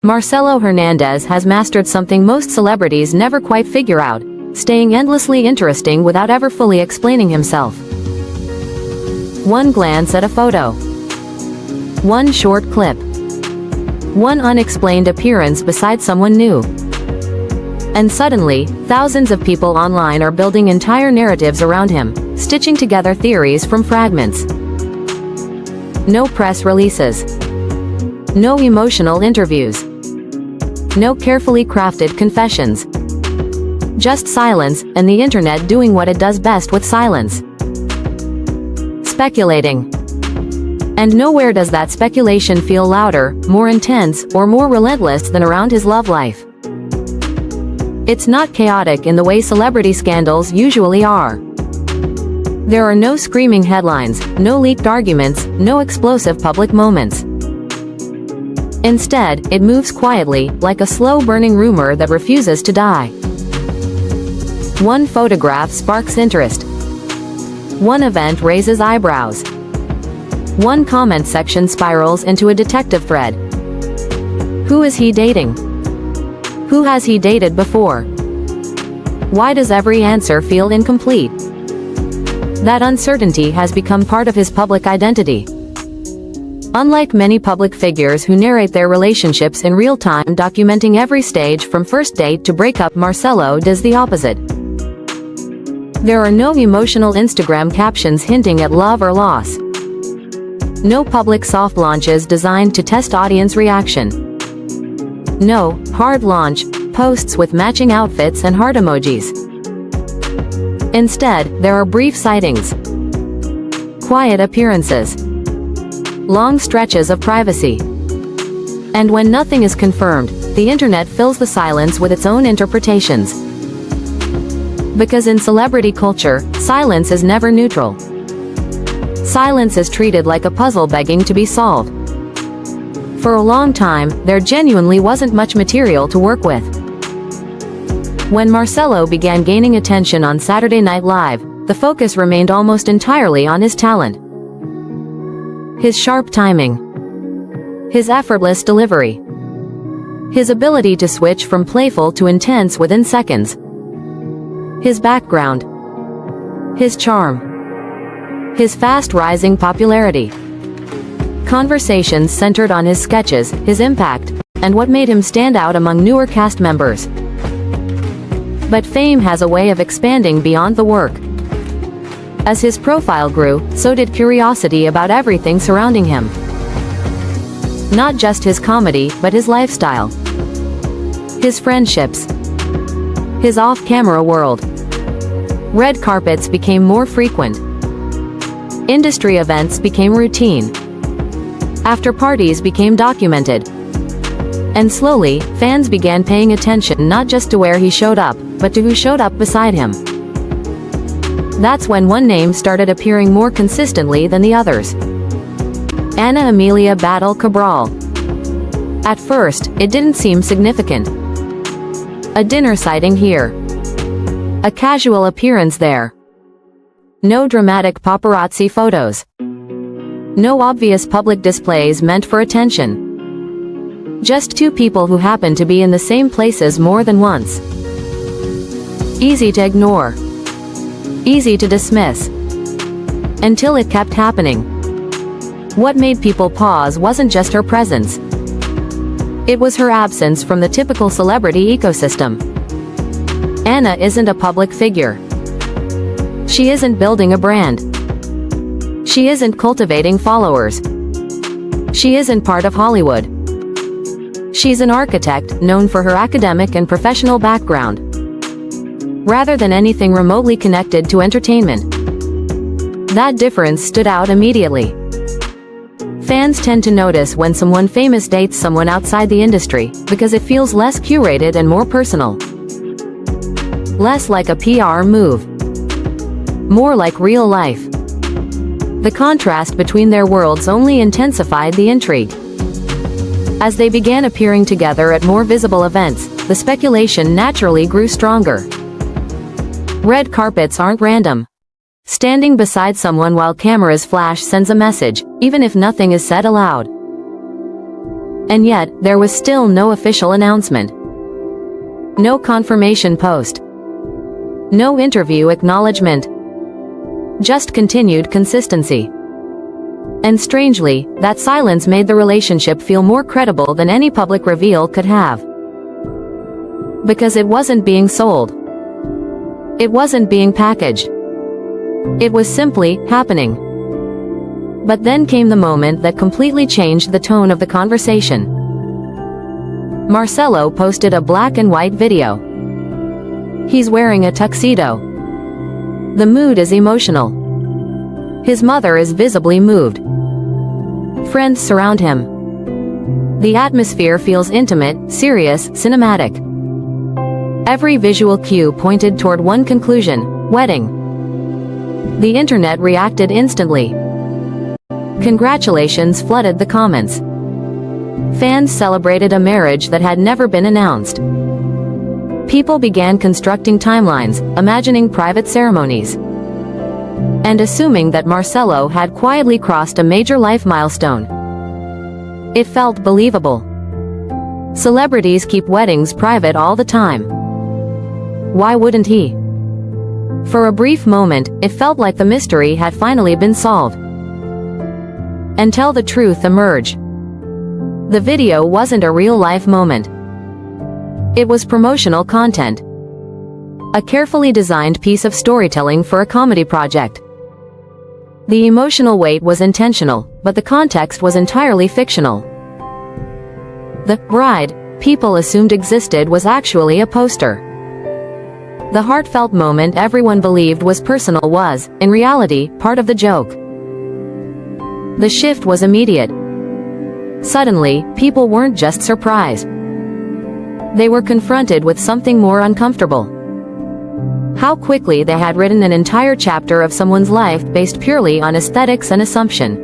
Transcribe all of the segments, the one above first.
Marcello Hernández has mastered something most celebrities never quite figure out: staying endlessly interesting without ever fully explaining himself. One glance at a photo. One short clip. One unexplained appearance beside someone new. And suddenly, thousands of people online are building entire narratives around him, stitching together theories from fragments. No press releases. No emotional interviews. No carefully crafted confessions. Just silence, and the internet doing what it does best with silence: speculating. And nowhere does that speculation feel louder, more intense, or more relentless than around his love life. It's not chaotic in the way celebrity scandals usually are. There are no screaming headlines, no leaked arguments, no explosive public moments. Instead, it moves quietly, like a slow-burning rumor that refuses to die. One photograph sparks interest. One event raises eyebrows. One comment section spirals into a detective thread. Who is he dating? Who has he dated before? Why does every answer feel incomplete? That uncertainty has become part of his public identity. Unlike many public figures who narrate their relationships in real time, documenting every stage from first date to breakup, Marcello does the opposite. There are no emotional Instagram captions hinting at love or loss. No public soft launches designed to test audience reaction. No hard launch posts with matching outfits and heart emojis. Instead, there are brief sightings, quiet appearances, long stretches of privacy. And when nothing is confirmed, the internet fills the silence with its own interpretations. Because in celebrity culture, silence is never neutral. Silence is treated like a puzzle begging to be solved. For a long time, there genuinely wasn't much material to work with. When Marcello began gaining attention on Saturday Night Live, the focus remained almost entirely on his talent. His sharp timing. His effortless delivery. His ability to switch from playful to intense within seconds. His background. His charm. His fast-rising popularity. Conversations centered on his sketches, his impact, and what made him stand out among newer cast members. But fame has a way of expanding beyond the work. As his profile grew, so did curiosity about everything surrounding him. Not just his comedy, but his lifestyle. His friendships. His off-camera world. Red carpets became more frequent. Industry events became routine. After parties became documented. And slowly, fans began paying attention not just to where he showed up, but to who showed up beside him. That's when one name started appearing more consistently than the others. Ana Amelia Batlle Cabral. At first, it didn't seem significant. A dinner sighting here. A casual appearance there. No dramatic paparazzi photos. No obvious public displays meant for attention. Just two people who happened to be in the same places more than once. Easy to ignore. Easy to dismiss. Until it kept happening. What made people pause wasn't just her presence. It was her absence from the typical celebrity ecosystem. Ana isn't a public figure. She isn't building a brand. She isn't cultivating followers. She isn't part of Hollywood. She's an architect, known for her academic and professional background, rather than anything remotely connected to entertainment. That difference stood out immediately. Fans tend to notice when someone famous dates someone outside the industry, because it feels less curated and more personal. Less like a PR move. More like real life. The contrast between their worlds only intensified the intrigue. As they began appearing together at more visible events, the speculation naturally grew stronger. Red carpets aren't random. Standing beside someone while cameras flash sends a message, even if nothing is said aloud. And yet, there was still no official announcement. No confirmation post. No interview acknowledgement. Just continued consistency. And strangely, that silence made the relationship feel more credible than any public reveal could have. Because it wasn't being sold. It wasn't being packaged. It was simply happening. But then came the moment that completely changed the tone of the conversation. Marcello posted a black and white video. He's wearing a tuxedo. The mood is emotional. His mother is visibly moved. Friends surround him. The atmosphere feels intimate, serious, cinematic. Every visual cue pointed toward one conclusion: wedding. The internet reacted instantly. Congratulations flooded the comments. Fans celebrated a marriage that had never been announced. People began constructing timelines, imagining private ceremonies, and assuming that Marcello had quietly crossed a major life milestone. It felt believable. Celebrities keep weddings private all the time. Why wouldn't he? For a brief moment, it felt like the mystery had finally been solved. Until the truth emerged. The video wasn't a real-life moment. It was promotional content. A carefully designed piece of storytelling for a comedy project. The emotional weight was intentional, but the context was entirely fictional. The bride people assumed existed was actually a poster. The heartfelt moment everyone believed was personal was, in reality, part of the joke. The shift was immediate. Suddenly, people weren't just surprised. They were confronted with something more uncomfortable. How quickly they had written an entire chapter of someone's life based purely on aesthetics and assumption.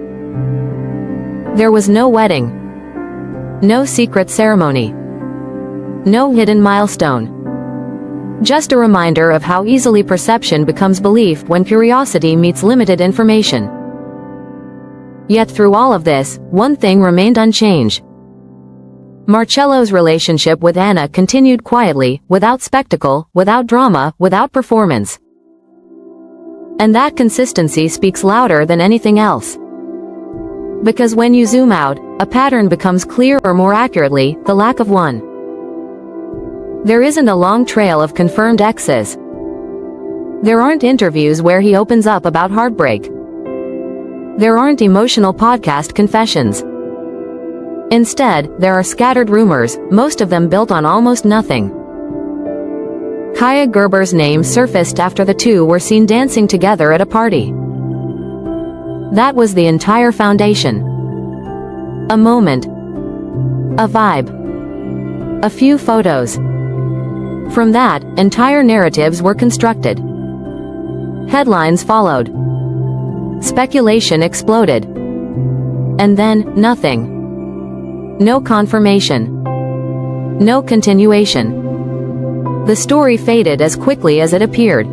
There was no wedding. No secret ceremony. No hidden milestone. Just a reminder of how easily perception becomes belief when curiosity meets limited information. Yet through all of this, one thing remained unchanged. Marcello's relationship with Ana continued quietly, without spectacle, without drama, without performance. And that consistency speaks louder than anything else. Because when you zoom out, a pattern becomes clear, or more accurately, the lack of one. There isn't a long trail of confirmed exes. There aren't interviews where he opens up about heartbreak. There aren't emotional podcast confessions. Instead, there are scattered rumors, most of them built on almost nothing. Kaia Gerber's name surfaced after the two were seen dancing together at a party. That was the entire foundation. A moment. A vibe. A few photos. From that, entire narratives were constructed. Headlines followed. Speculation exploded. And then, nothing. No confirmation. No continuation. The story faded as quickly as it appeared.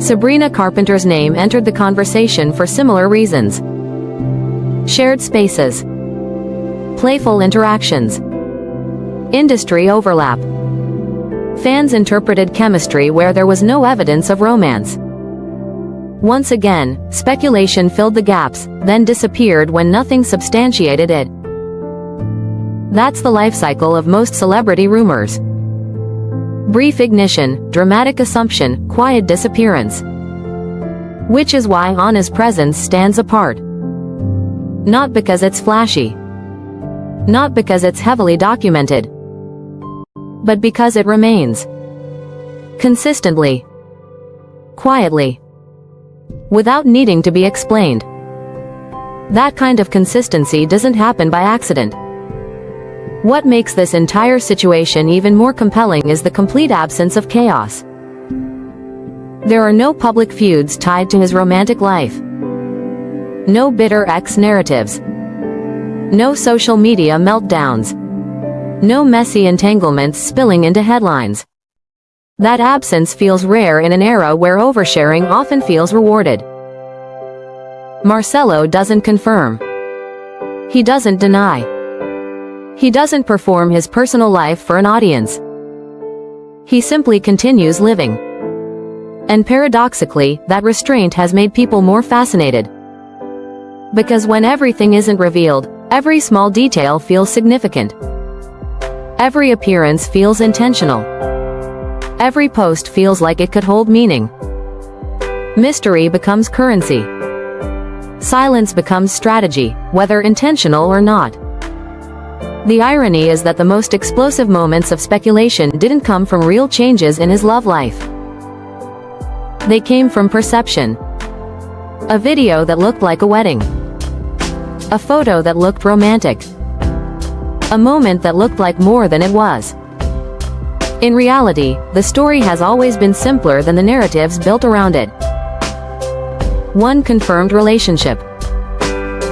Sabrina Carpenter's name entered the conversation for similar reasons. Shared spaces. Playful interactions. Industry overlap. Fans interpreted chemistry where there was no evidence of romance. Once again, speculation filled the gaps, then disappeared when nothing substantiated it. That's the life cycle of most celebrity rumors. Brief ignition, dramatic assumption, quiet disappearance. Which is why Ana's presence stands apart. Not because it's flashy. Not because it's heavily documented. But because it remains. Consistently. Quietly. Without needing to be explained. That kind of consistency doesn't happen by accident. What makes this entire situation even more compelling is the complete absence of chaos. There are no public feuds tied to his romantic life. No bitter ex narratives. No social media meltdowns. No messy entanglements spilling into headlines. That absence feels rare in an era where oversharing often feels rewarded. Marcello doesn't confirm. He doesn't deny. He doesn't perform his personal life for an audience. He simply continues living. And paradoxically, that restraint has made people more fascinated. Because when everything isn't revealed, every small detail feels significant. Every appearance feels intentional. Every post feels like it could hold meaning. Mystery becomes currency. Silence becomes strategy, whether intentional or not. The irony is that the most explosive moments of speculation didn't come from real changes in his love life. They came from perception. A video that looked like a wedding. A photo that looked romantic. A moment that looked like more than it was. In reality, the story has always been simpler than the narratives built around it. One confirmed relationship.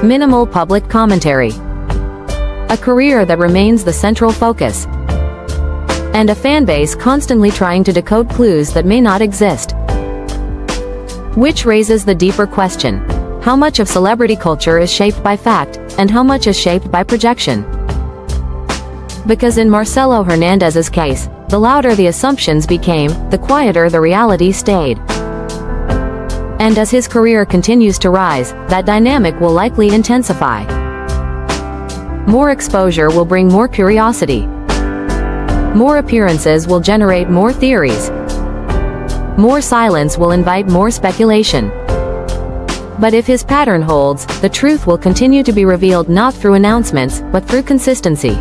Minimal public commentary. A career that remains the central focus. And a fanbase constantly trying to decode clues that may not exist. Which raises the deeper question: how much of celebrity culture is shaped by fact, and how much is shaped by projection? Because in Marcello Hernández's case, the louder the assumptions became, the quieter the reality stayed. And as his career continues to rise, that dynamic will likely intensify. More exposure will bring more curiosity. More appearances will generate more theories. More silence will invite more speculation. But if his pattern holds, the truth will continue to be revealed not through announcements, but through consistency.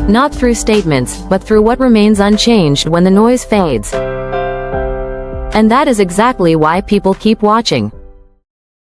Not through statements, but through what remains unchanged when the noise fades. And that is exactly why people keep watching.